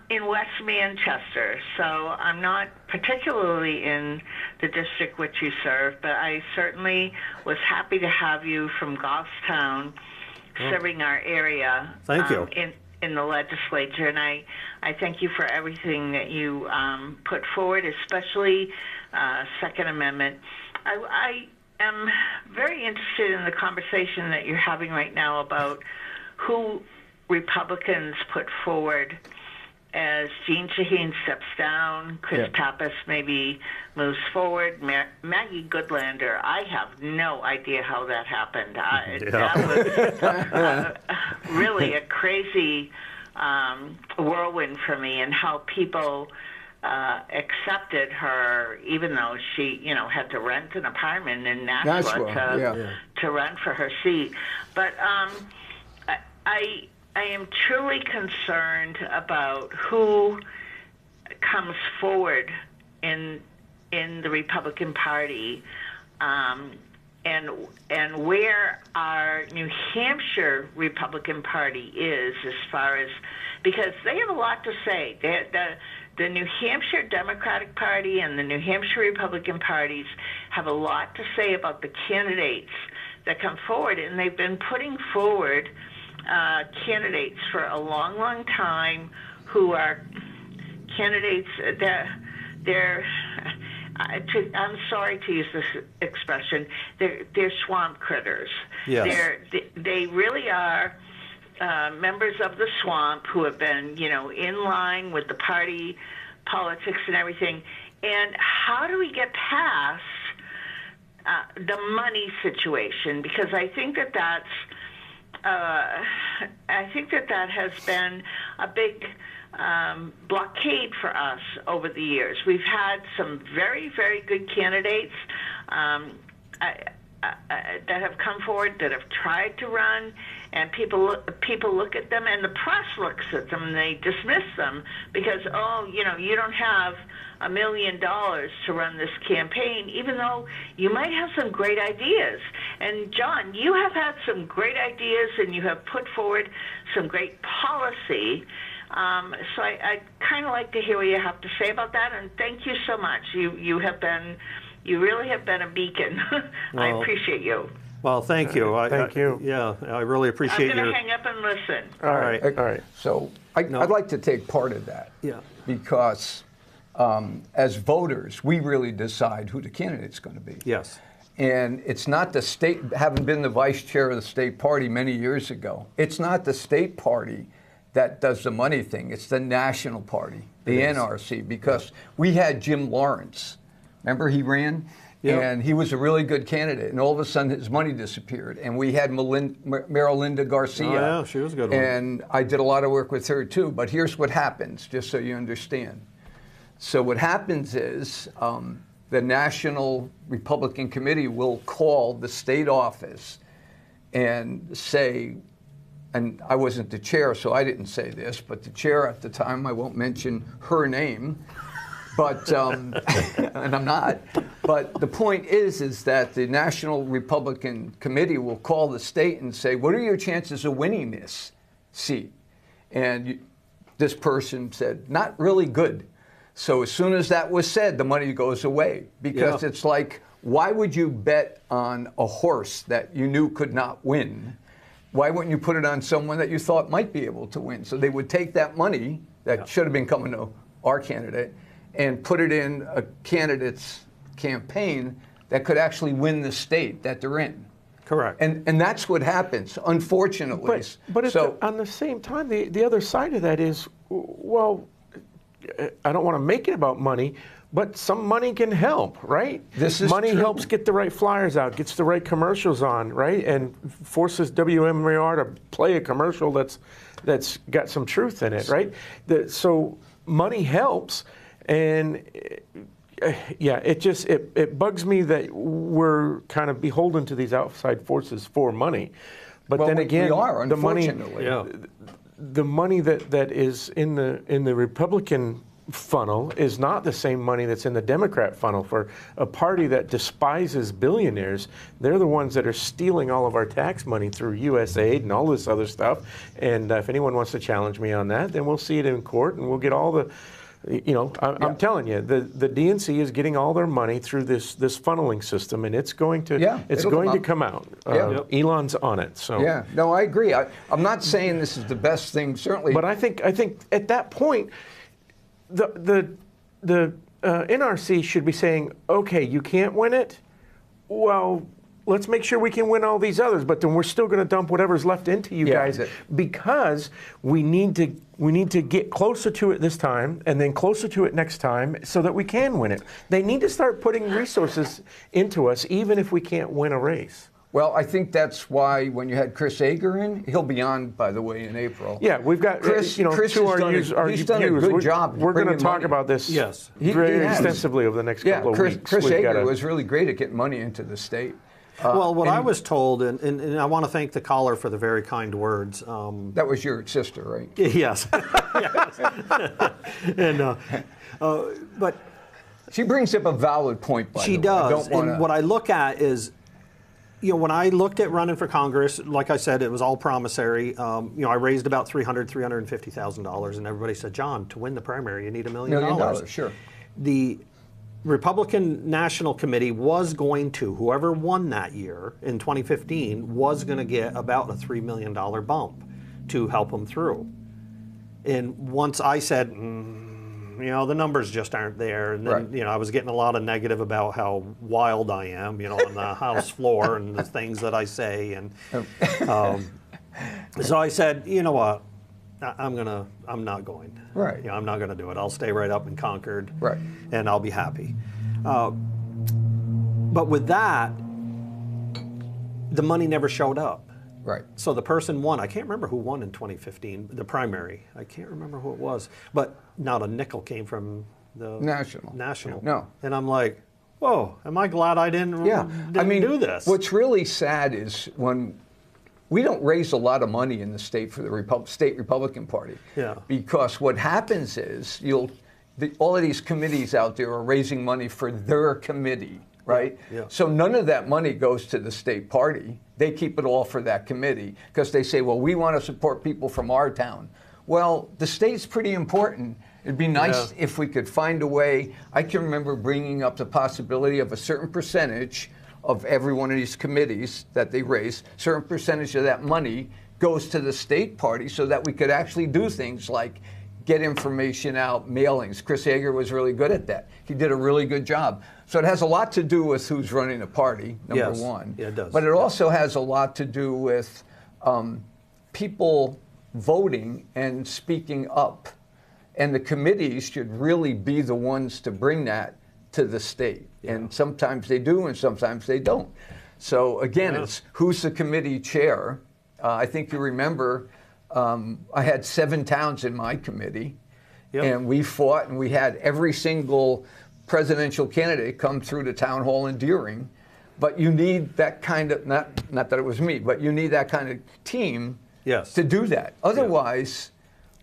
in West Manchester, so I'm not particularly in the district which you serve, but I certainly was happy to have you from Goffstown serving our area. Thank you. In the legislature, and I thank you for everything that you put forward, especially Second Amendment. I am very interested in the conversation that you're having right now about who Republicans put forward as Jeanne Shaheen steps down, Chris Pappas maybe moves forward, Maggie Goodlander. I have no idea how that happened. That was really a crazy whirlwind for me, and how people accepted her, even though she, had to rent an apartment in Nashua to run for her seat. But I am truly concerned about who comes forward in the Republican Party, and where our New Hampshire Republican Party is, as far as, because they have a lot to say. The New Hampshire Democratic Party and the New Hampshire Republican parties have a lot to say about the candidates that come forward, and they've been putting forward candidates for a long, long time who are candidates that I'm sorry to use this expression, they're swamp critters. Yes. They really are members of the swamp who have been, in line with the party politics and everything. And how do we get past the money situation? Because I think that has been a big blockade for us over the years. We've had some very, very good candidates that have come forward, that have tried to run, and people look at them, and the press looks at them, and they dismiss them because, you don't have $1 million to run this campaign, even though you might have some great ideas. And John, you have had some great ideas, and you have put forward some great policy. So I kind of like to hear what you have to say about that, and thank you so much. You really have been a beacon. I appreciate you. Well, thank you. Thank you. I really appreciate I'm your. going to hang up and listen. All right. All right. So I'd like to take part of that. Yeah. Because as voters, we really decide who the candidate's going to be. Yes. And it's not the state, having been the vice chair of the state party many years ago, it's not the state party that does the money thing. It's the national party, the NRC, because we had Jim Lawrence. Remember he ran? Yep. And he was a really good candidate. And all of a sudden his money disappeared. And we had Marilinda Garcia. Oh, yeah, she was a good one. And I did a lot of work with her too. But here's what happens, just so you understand. So what happens is the National Republican Committee will call the state office and say, and I wasn't the chair, so I didn't say this, but the chair at the time, I won't mention her name, but, and I'm not, but the point is that the National Republican Committee will call the state and say, what are your chances of winning this seat? And this person said, not really good. So as soon as that was said, the money goes away, because it's like, why would you bet on a horse that you knew could not win? Why wouldn't you put it on someone that you thought might be able to win? So they would take that money that should have been coming to our candidate and put it in a candidate's campaign that could actually win the state that they're in. Correct. And that's what happens, unfortunately. But on the same time, the other side of that is, well, I don't want to make it about money, but some money can help, right? This is money true. helps get the right flyers out, gets the right commercials on, right? And forces WMAR to play a commercial that's got some truth in it, right? So money helps, and yeah, it bugs me that we're kind of beholden to these outside forces for money. But Well, then we again, are, the money, unfortunately. Yeah. the money that is in the Republican funnel is not the same money that's in the Democrat funnel. For a party that despises billionaires, they're the ones that are stealing all of our tax money through USAID and all this other stuff. And if anyone wants to challenge me on that, then we'll see it in court and we'll get all the, I'm telling you, the DNC is getting all their money through this funneling system, and it's going to come out. Elon's on it. So Yeah, no, I agree. I'm not saying this is the best thing, certainly. but I think at that point, the NRC should be saying, okay, you can't win it. Well, let's make sure we can win all these others, but then we're still going to dump whatever's left into you guys because we need to get closer to it this time and then closer to it next time so that we can win it. They need to start putting resources into us, even if we can't win a race. Well, I think that's why when you had Chris Ager in, he'll be on, by the way, in April. Yeah, we've got Chris to has our done a good job We're going to bringing talk money. about this Yes. very He has. extensively over the next Yeah, couple of Chris weeks. We've Ager gotta- was really great at getting money into the state. Well, what I was told, and I want to thank the caller for the very kind words. That was your sister, right? Yes. Yes. And, but She brings up a valid point, by she the way. I does. don't wanna- And what I look at is, when I looked at running for Congress, like I said, it was all promissory. I raised about $350,000, and everybody said, John, to win the primary, you need $1 million. $1 million, sure. The Republican National Committee was going to, whoever won that year in 2015, was going to get about a $3 million bump to help them through. And once I said, the numbers just aren't there, and then Right. I was getting a lot of negative about how wild I am, on the House floor and the things that I say, and so I said, you know what, I'm not going. Right. I'm not going to do it. I'll stay right up in Concord. Right. And I'll be happy. But with that, the money never showed up. Right. So the person won. I can't remember who won in 2015, the primary. I can't remember who it was. But not a nickel came from the National. No. And I'm like, whoa, am I glad I didn't do this? What's really sad is when we don't raise a lot of money in the state for the state Republican Party. Yeah. Because what happens is all of these committees out there are raising money for their committee, right? Yeah. So none of that money goes to the state party. They keep it all for that committee because they say, well, we want to support people from our town. Well, the state's pretty important. It'd be nice if we could find a way. I can remember bringing up the possibility of a certain percentage of every one of these committees that they raise, certain percentage of that money goes to the state party so that we could actually do things like get information out, mailings. Chris Ager was really good at that. He did a really good job. So it has a lot to do with who's running the party, number Yes. one. Yeah, it does. But it also has a lot to do with people voting and speaking up. And the committees should really be the ones to bring that to the state. And sometimes they do and sometimes they don't. So again, it's who's the committee chair. I think you remember I had 7 towns in my committee. Yep. And we fought and we had every single presidential candidate come through the town hall in Deering. But you need that kind of, not that it was me, but you need that kind of team to do that. Otherwise,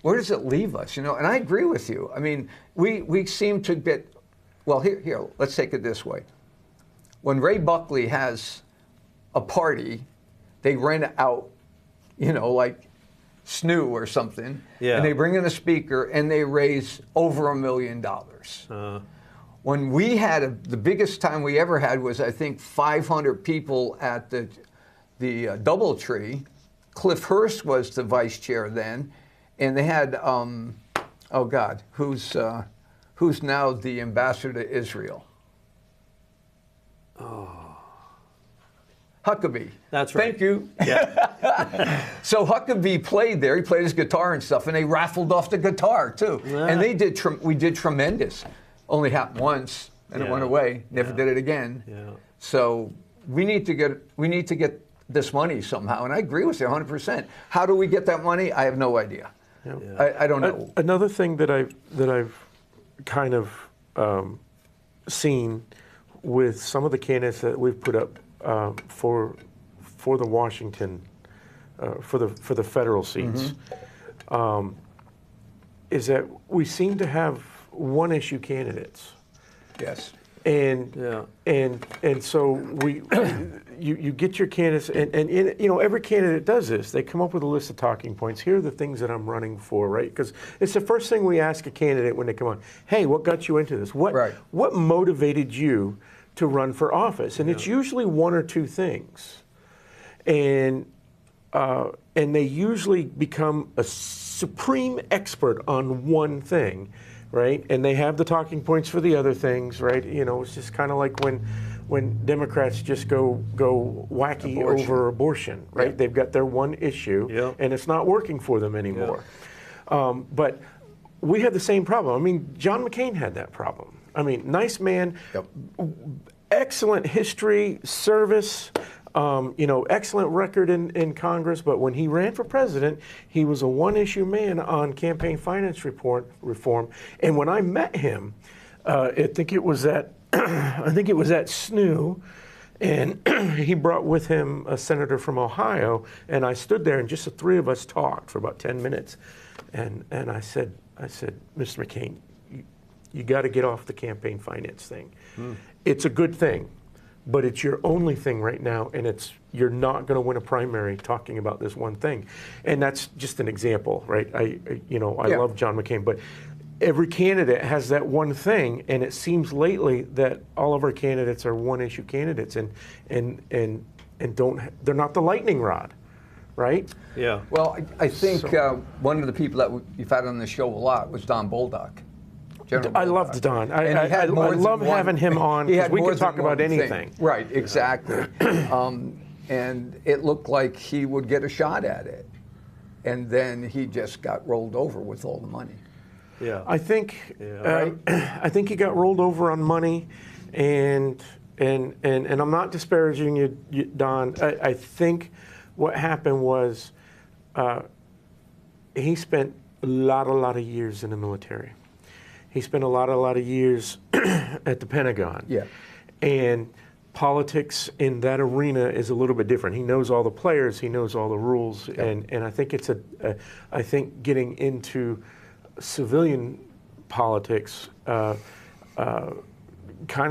where does it leave us? And I agree with you. I mean, we seem to get, well, here, let's take it this way. When Ray Buckley has a party, they rent out, like Snoo or something, and they bring in a speaker and they raise over $1 million. When we had the biggest time we ever had was, I think, 500 people at the DoubleTree. Cliff Hurst was the vice chair then, and they had who's now the ambassador to Israel? Huckabee. That's right. Thank you. Yeah. So Huckabee played there. He played his guitar and stuff, and they raffled off the guitar too. Yeah. And we did tremendous. Only happened once, and it went away. Never did it again. Yeah. So we need to get this money somehow. And I agree with you 100%. How do we get that money? I have no idea. I don't know. Another thing that I've kind of seen with some of the candidates that we've put up for the Washington for the federal seats is that we seem to have one issue candidates. Yes. And Yeah. and so you get your candidates and you know every candidate does this. They come up with a list of talking points. Here are the things that I'm running for, right? Because it's the first thing we ask a candidate when they come on. Hey, what got you into this? What motivated you to run for office? And it's usually one or two things, and they usually become a supreme expert on one thing. Right, and they have the talking points for the other things, right? You know, it's just kind of like when Democrats just go wacky over abortion, right? Yep. They've got their one issue, Yep. and it's not working for them anymore. But we had the same problem. I mean, John McCain had that problem. I mean, nice man, Yep. excellent history, service. You know, excellent record in Congress, but when he ran for president, he was a one-issue man on campaign finance reform. And when I met him, I think it was at SNU, and he brought with him a senator from Ohio, and I stood there, and just the three of us talked for about 10 minutes, and I said, Mr. McCain, you got to get off the campaign finance thing. It's a good thing. But it's your only thing right now, and you're not going to win a primary talking about this one thing, and that's just an example, right? I love John McCain, but every candidate has that one thing, and it seems lately that all of our candidates are one-issue candidates, and they're not the lightning rod, right? Yeah. Well, I think one of the people that you've had on the show a lot was Don Bolduc. I loved Don. And he had I more than love one- having him on he because had we more can than talk about one thing. anything. Right, exactly. And it looked like he would get a shot at it. And then he just got rolled over with all the money. Yeah. I think I think he got rolled over on money, and I'm not disparaging you, Don. I think what happened was he spent a lot of years in the military. He spent a lot of years at the Pentagon. Yeah. And politics in that arena is a little bit different. He knows all the players, he knows all the rules, and I think it's I think getting into civilian politics, kind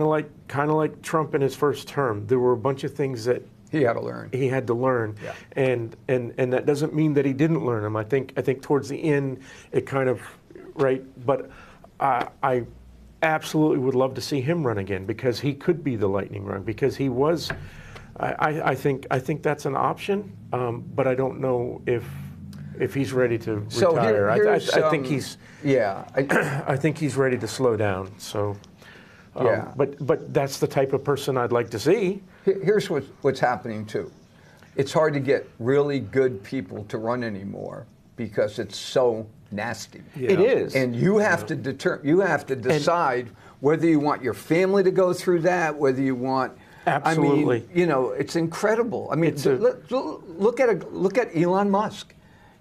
of like Trump in his first term. There were a bunch of things that He had to learn. he had to learn, Yeah. and that doesn't mean that he didn't learn them. I think towards the end it kind of but I absolutely would love to see him run again because he could be the lightning rod because he was. I think that's an option, but I don't know if he's ready to retire. I think he's. Yeah. I think he's ready to slow down. So. Yeah. But that's the type of person I'd like to see. Here's what's happening too. It's hard to get really good people to run anymore because it's so nasty. Yeah. It is. And you have to decide whether you want your family to go through that, whether you want. Absolutely. I mean, you know, it's incredible. I mean, look at Elon Musk.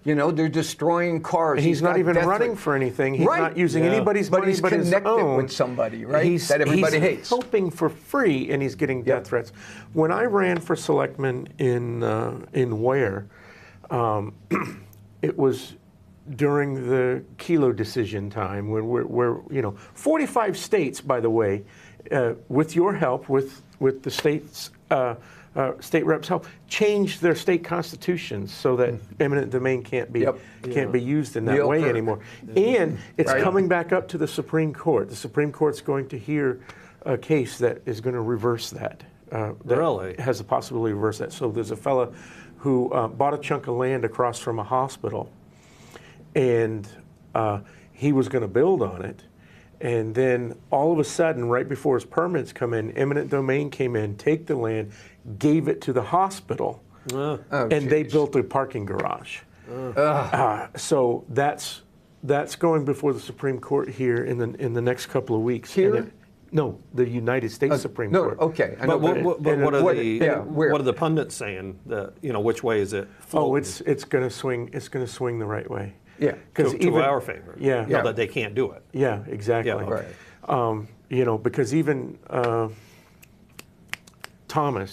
You know, they're destroying cars. He's not got even death running threats. for anything. He's Right. not using Yeah. anybody's But money he's but his connected own. with somebody, right, that everybody hates. He's helping for free, and he's getting death threats. When I ran for selectman in Ware, it was during the Kelo decision time when we're 45 states, by the way, with your help, with the states. State reps help change their state constitutions so that eminent domain can't be used in that Neil way Kirk. anymore. And it's Right. coming back up to the Supreme Court. The Supreme Court's going to hear a case that is going to reverse that. Really? Has the possibility to reverse that. So there's a fella who bought a chunk of land across from a hospital, and he was going to build on it. And then all of a sudden, right before his permits come in, eminent domain came in, take the land, gave it to the hospital, and they built a parking garage. So that's going before the Supreme Court here in the next couple of weeks. Here? And no, the United States Supreme No, Court. okay. I know But that. what are where? what are the pundits saying? Which way is it? Oh, floating? it's going to swing. It's going to swing the right way. Yeah. because to our favor. Yeah. Not that they can't do it. Yeah, exactly. Yeah, okay. Because even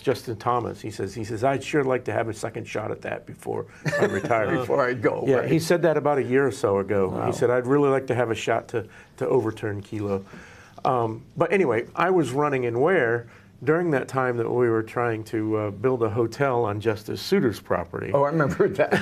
Justin Thomas, he says, I'd sure like to have a second shot at that before I retire. Before I go. Yeah, right? he said that about a year or so ago. Wow. He said, I'd really like to have a shot to overturn Kelo. But anyway, I was running in Ware during that time that we were trying to build a hotel on Justice Souter's property. Oh, I remember that.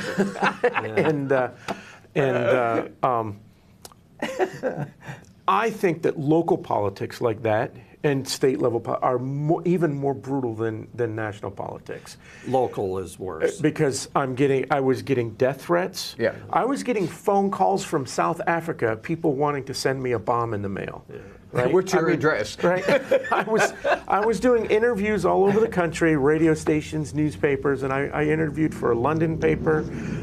I think that local politics like that and state level are even more brutal than national politics. Local is worse. Because I was getting death threats. Yeah. I was getting phone calls from South Africa, people wanting to send me a bomb in the mail. Yeah. Right? What's your address? Right. I was doing interviews all over the country, radio stations, newspapers, and I interviewed for a London paper.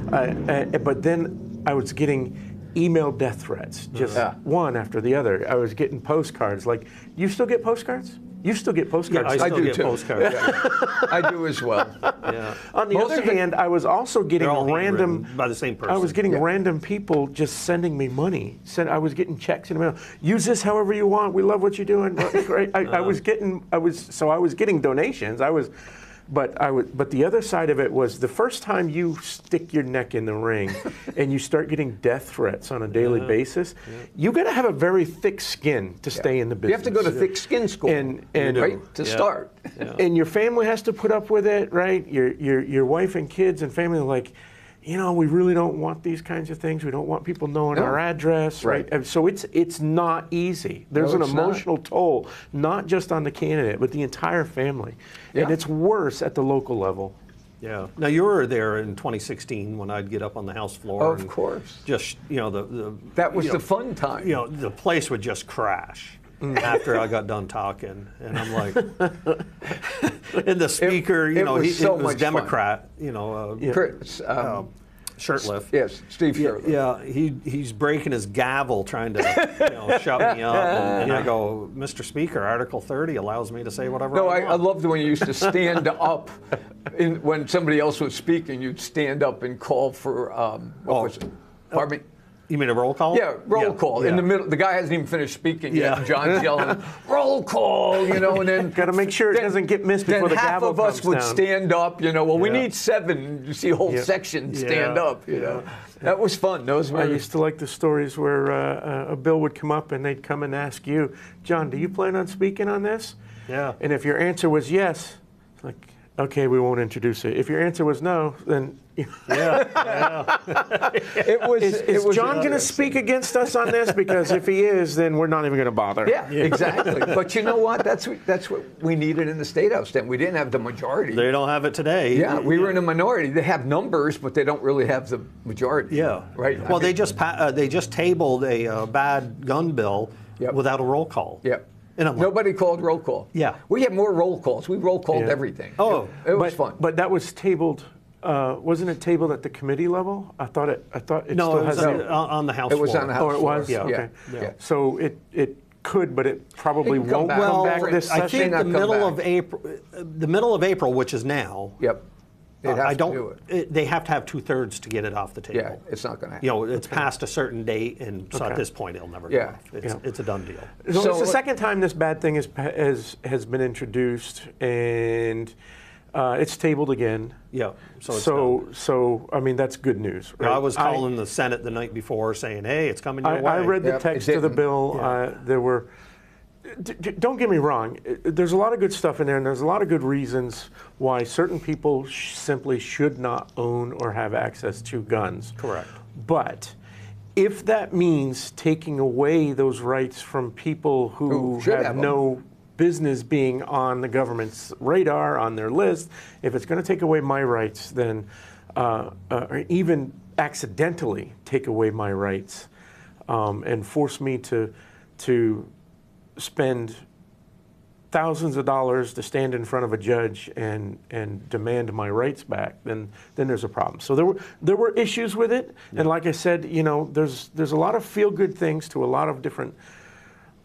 But then I was getting email death threats, just one after the other. I was getting postcards. Like, you still get postcards? You still get postcards? I still do get too. postcards. I do as well. Yeah. On the other hand, I was also getting They're all random handwritten by the same person. I was getting random people just sending me money. I was getting checks in the mail. Use this however you want. We love what you're doing. I was getting donations. But the other side of it was the first time you stick your neck in the ring and you start getting death threats on a daily basis, you got to have a very thick skin to stay in the business. You have to go to thick skin school, right, to start. Yeah. And your family has to put up with it, right? Your wife and kids and family are like, we really don't want these kinds of things. We don't want people knowing our address, right? And so it's not easy. There's an it's not. emotional toll, not just on the candidate, but the entire family. Yeah. And it's worse at the local level. Yeah. Now you were there in 2016 when I'd get up on the House floor. Of and course. Just That was the fun time. The place would just crash after I got done talking, and I'm like, and the speaker, It was he so was much Democrat, Chris, shirtless. yes, Steve Shirley. Yeah, he's breaking his gavel trying to shut me up, and I go, Mr. Speaker, Article 30 allows me to say whatever No, I I want. loved when you used to stand up when somebody else was speaking. You'd stand up and call for what was it? Pardon me. You mean a roll call? Yeah, roll call. Yeah. In the middle, the guy hasn't even finished speaking yet. Yeah. And John's yelling, "Roll call!" And then Got to make sure it doesn't get missed then before the half gavel of us comes would down. stand up. Well, we Yeah. need 7. You see a whole section stand Yeah. up. That was fun. Those I were used to like the stories where a bill would come up and they'd come and ask you, John, do you plan on speaking on this? Yeah. And if your answer was yes, it's like, okay, we won't introduce it. If your answer was no, then It was. is it was John going to speak against us on this? Because if he is, then we're not even going to bother. Yeah, exactly. But you know what? That's what we needed in the State House then. We didn't have the majority. They don't have it today. Yeah, we were in a minority. They have numbers, but they don't really have the majority. Yeah. Right. Well, they just tabled a bad gun bill Yep. without a roll call. Yep. And I'm like, Nobody called roll call. Yeah. We had more roll calls. We roll called Yeah. everything. Oh. it was fun. But that was tabled. Wasn't it tabled at the committee level? I thought it no, still it was has. on the House It was floor. on the House Oh, it floor. was? Yeah. Okay. Yeah. So it could, but it probably It can come won't back. come Well, back this I session. think Not the come middle back. of April, which is now. Yep. They'd have I to don't. do it. They have to have 2/3 to get it off the table. Yeah, it's not going to happen. It's past a certain date, and so Okay. at this point, it'll never Yeah. go off. It's a done deal. So, So- it's the second time this bad thing has been introduced, and it's tabled again. Yeah. So it's done. So I mean that's good news. Right? I was calling the Senate the night before, saying, "Hey, it's coming your way." I read the Yep, it text of the didn't. bill. Yeah. There were. Don't get me wrong. There's a lot of good stuff in there, and there's a lot of good reasons why certain people simply should not own or have access to guns. Correct. But if that means taking away those rights from people who Who should have have 'em. no business being on the government's radar, on their list, if it's going to take away my rights, then or even accidentally take away my rights and force me to spend thousands of dollars to stand in front of a judge and demand my rights back, then there's a problem. So there were issues with it, and like I said, there's a lot of feel-good things to a lot of different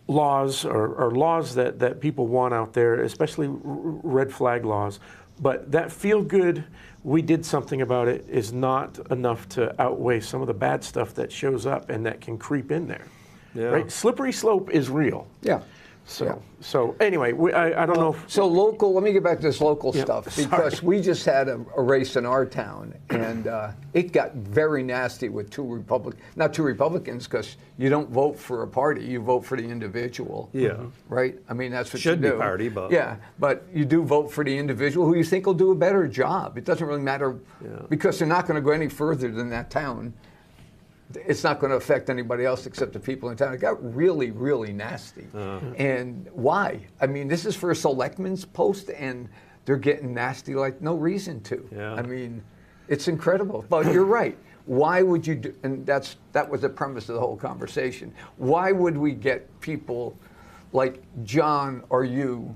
laws or laws that people want out there, especially red flag laws. But that feel-good, we did something about it, is not enough to outweigh some of the bad stuff that shows up and that can creep in there. Yeah. right? Slippery slope is real. Yeah. So, Yeah. so anyway, I don't know. So local, let me get back to this local Yeah, stuff, sorry. because we just had a race in our town, and it got very nasty with not two Republicans, because you don't vote for a party, you vote for the individual. Yeah. Right? I mean, that's what Should you be do. party, but- Yeah, but you do vote for the individual who you think will do a better job. It doesn't really matter, because they're not going to go any further than that town. It's not going to affect anybody else except the people in town. It got really, really nasty. And why? I mean, this is for a selectman's post, and they're getting nasty like no reason to. Yeah. I mean, it's incredible. But you're right. Why would you do? And that was the premise of the whole conversation. Why would we get people like John or you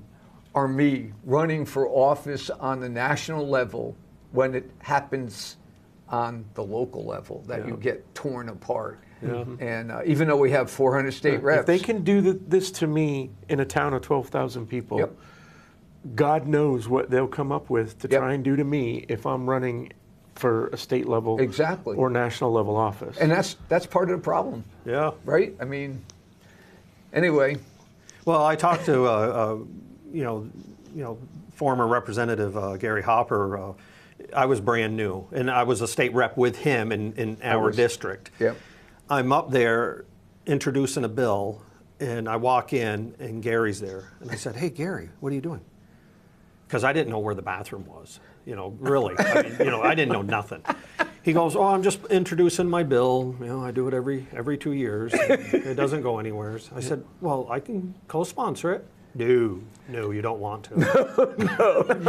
or me running for office on the national level when it happens on the local level that you get torn apart? And even though we have 400 state reps, If they can do this to me in a town of 12,000 people, Yep. God knows what they'll come up with to Yep. try and do to me if I'm running for a state level Exactly. or national level office. and that's part of the problem, Yeah. right? I mean, anyway, Well, I talked to former Representative Gary Hopper. I was brand new, and I was a state rep with him in our district. Yep. I'm up there introducing a bill, and I walk in, and Gary's there, and I said, "Hey, Gary, what are you doing?" Because I didn't know where the bathroom was. Really. I mean, I didn't know nothing. He goes, "Oh, I'm just introducing my bill. I do it every 2 years. It doesn't go anywhere." I said, "Well, I can co-sponsor it." No, you don't want to.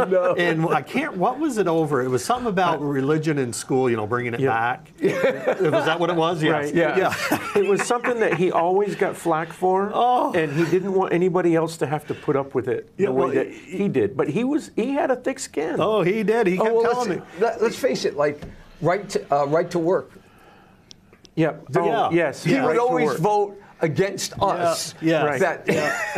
No. And I can't. What was it over? It was something about religion in school. Bringing it back. Was that what it was? Yes. Right, yeah. It was something that he always got flack for, and he didn't want anybody else to have to put up with it the way that he did. But he had a thick skin. Oh, he did. He kept telling me. let's face it, like right to work. Yep. Yeah. Yes. He right would to always work. vote against us. Yeah. Right. That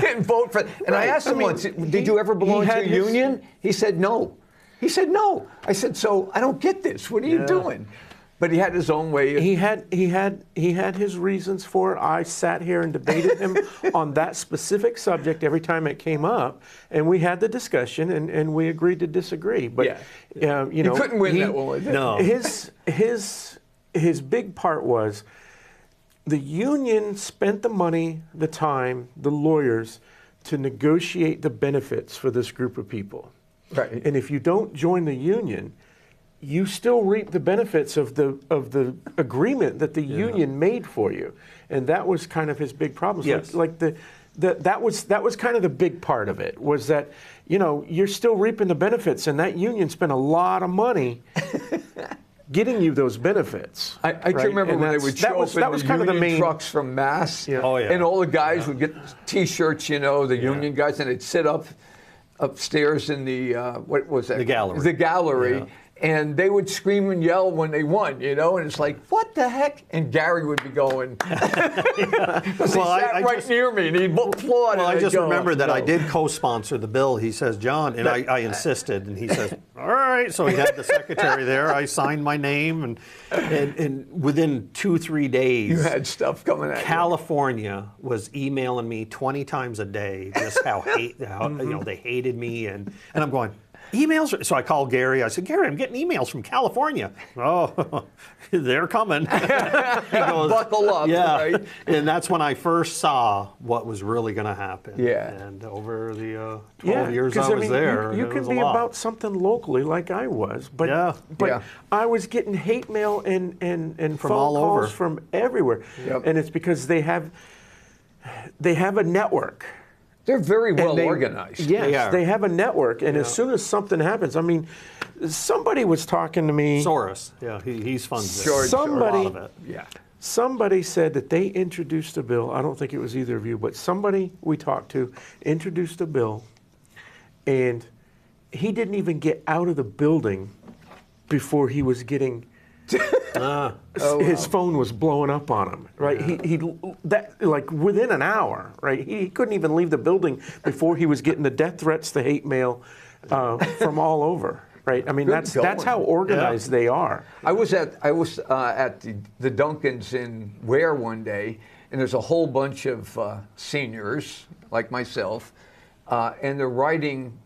and vote for. And I asked him once, "Did you ever belong he to a had his- union?" He said no. He said no. I said, "So I don't get this. What are you doing?" But he had his own way. He had his reasons for it. I sat here and debated him on that specific subject every time it came up, and we had the discussion, and we agreed to disagree. But you couldn't win that one. No. His big part was the union spent the money, the time, the lawyers to negotiate the benefits for this group of people. Right. And if you don't join the union, you still reap the benefits of the agreement that the union made for you. And that was kind of his big problem. Yes. That was kind of the big part of it, was that you're still reaping the benefits, and that union spent a lot of money getting you those benefits. I can right? remember And when they that's- would show up that was in kind the of the union main trucks from Mass, Oh, yeah. and all the guys would get T-shirts, the union guys, and they'd sit upstairs in the what was that? The gallery. The gallery. Yeah. And they would scream and yell when they won, and it's like, what the heck? And Gary would be going, because he Well, sat I right just- near me, and he'd applaud. Well, and I I'd just go, remember that I "No." did co-sponsor the bill. He says, "John," and I insisted, and he says, "All right." So he had the secretary there. I signed my name, and within 2-3 days, You had stuff coming at you. California was emailing me 20 times a day, just how they hated me, and I'm going, emails? So I called Gary. I said, "Gary, I'm getting emails from California." "Oh, they're coming." He goes, Buckle up, yeah. right? And that's when I first saw what was really going to happen. Yeah. And over the 12 years 'cause, I was there, you it can was be a lot. about something locally like I was, but Yeah. Yeah. I was getting hate mail and From phone all calls over. from everywhere, Yep. and it's because they have a network. They're very well And they- organized. Yes, They are. they have a network, and as soon as something happens, I mean, somebody was talking to me. Soros. Yeah, he's funds George a lot of it. Yeah. Somebody said that they introduced a bill. I don't think it was either of you, but somebody we talked to introduced a bill, and he didn't even get out of the building before he was getting. His phone was blowing up on him. Right, he that like within an hour. Right, he couldn't even leave the building before he was getting the death threats, the hate mail from all over. Right, I mean Good that's how going. organized they are. I was at the Duncans in Ware one day, and there's a whole bunch of seniors like myself, and they're writing,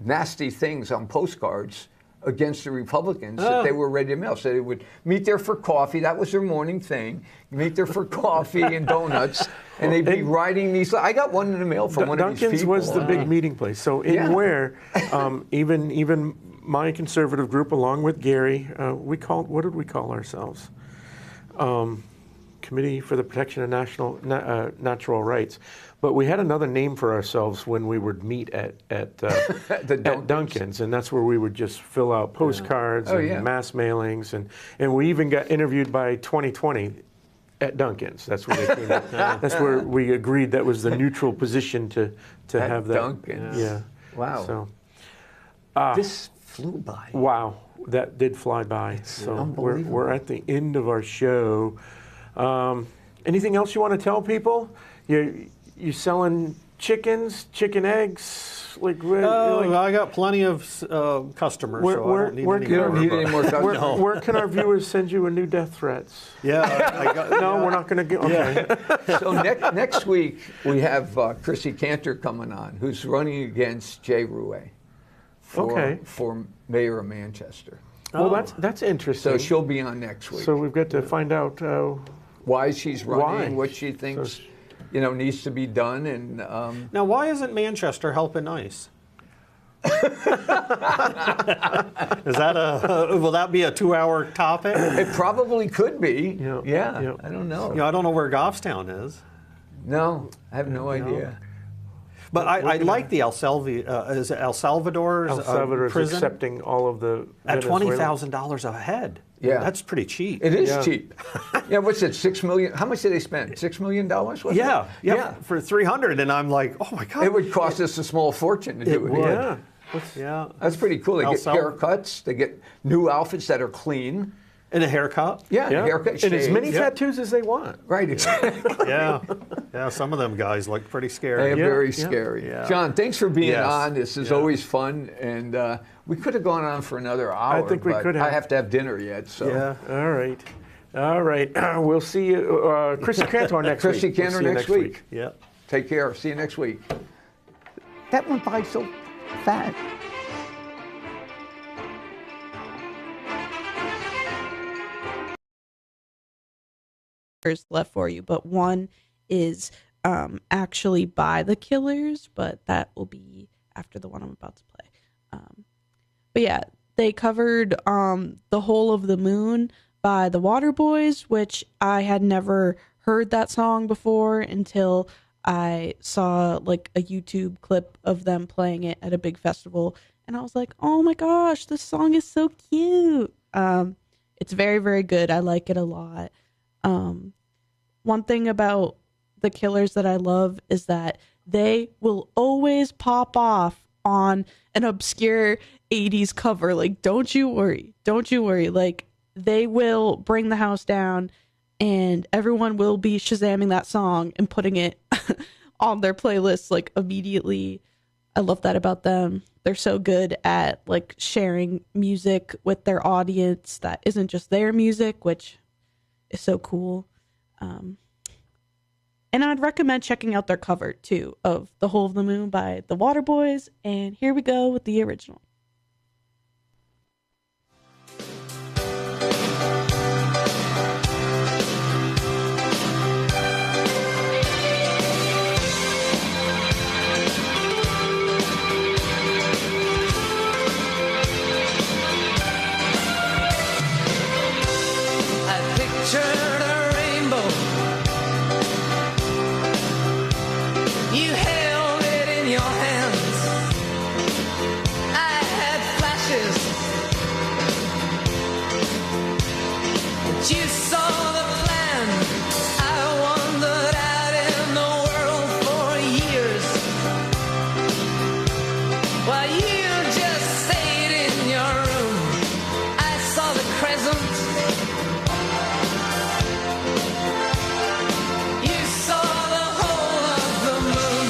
nasty things on postcards against the Republicans that they were ready to mail. So they would meet there for coffee. That was their morning thing. Meet there for coffee and donuts, and they'd be writing these. I got one in the mail from one of these Dunkin's people. was the big meeting place. So in Ware, even my conservative group, along with Gary, what did we call ourselves? Committee for the Protection of Natural Rights. But we had another name for ourselves when we would meet at at Dunkin's, and that's where we would just fill out postcards and mass mailings, and we even got interviewed by 2020 at Dunkin's. That's where they came in. That's where we agreed that was the neutral position to have that. Dunkin's. Yeah. Wow. So This flew by. wow, that did fly by. So unbelievable. we're at the end of our show. Anything else you want to tell people? You selling chickens, chicken eggs? I got plenty of customers, so I don't need any You don't more. need any more customers. Where can our viewers send you a new death threats? Yeah, I got, No, we're not going to get. Okay. So next week we have Chrissy Cantor coming on, who's running against Jay Rouet for mayor of Manchester. Well, that's interesting. So she'll be on next week. So we've got to find out. Why she's running, Why? what she thinks, needs to be done, and Now, why isn't Manchester helping ICE? Is that will that be a 2-hour topic? it probably could be. Yeah. I don't know. I don't know where Goffstown is. No, I have no idea. But I like the El Salvador is it El Salvador's El Salvador is prison accepting all of the at Venezuelan- $20,000 a head. Yeah. That's pretty cheap. It is Yeah. cheap. Yeah, what's it? $6 million. How much did they spend? $6 million? Was it? Yeah, for 300, and I'm like, oh my god, It would cost us a small fortune to do it. would. Yeah. yeah, That's pretty cool. They El get Salvador. haircuts. They get new outfits that are clean. and a haircut. Yeah, Yeah. haircut. And as many shaves. tattoos as they want. Right, exactly. Yeah, some of them guys look pretty scary. They're Yeah, very yeah. scary. Yeah. John, thanks for being Yes. on. This is Yeah. always fun, and we could have gone on for another hour. think we but could have. I have to have dinner yet, so. Yeah. All right. We'll see you, Chrissy Cantor next week. Chrissy We'll Cantor see you next week. Yeah. Take care. See you next week. That went by so fast. left for you, but one is actually by the Killers, but that will be after the one I'm about to play. But yeah, they covered The Whole of the Moon by the Waterboys, which I had never heard that song before until I saw like a YouTube clip of them playing it at a big festival, and I was like, oh my gosh, this song is so cute. It's very, very good. I like it a lot. One thing about the Killers that I love is that they will always pop off on an obscure 80s cover. Like, don't you worry. Like, they will bring the house down and everyone will be Shazamming that song and putting it on their playlist like immediately. I love that about them. They're so good at like sharing music with their audience that isn't just their music, which is so cool. And I'd recommend checking out their cover too of The Whole of the Moon by the Waterboys. And here we go with the original. I pictured a rainbow. You held it in your hands. I had flashes. But you saw the plan. I wandered out in the world for years. While you just stayed in your room, I saw the crescent. You saw the whole of the moon.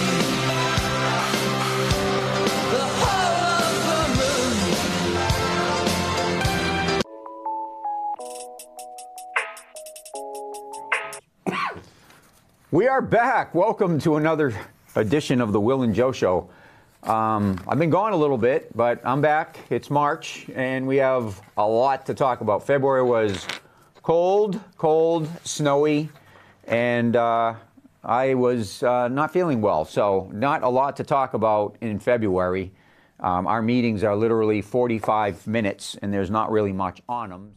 The whole of the moon. We are back. Welcome to another edition of the Will and Joe Show. I've been gone a little bit, but I'm back. It's March, and we have a lot to talk about. February was cold, snowy, and I was not feeling well, so not a lot to talk about in February. Our meetings are literally 45 minutes, and there's not really much on them.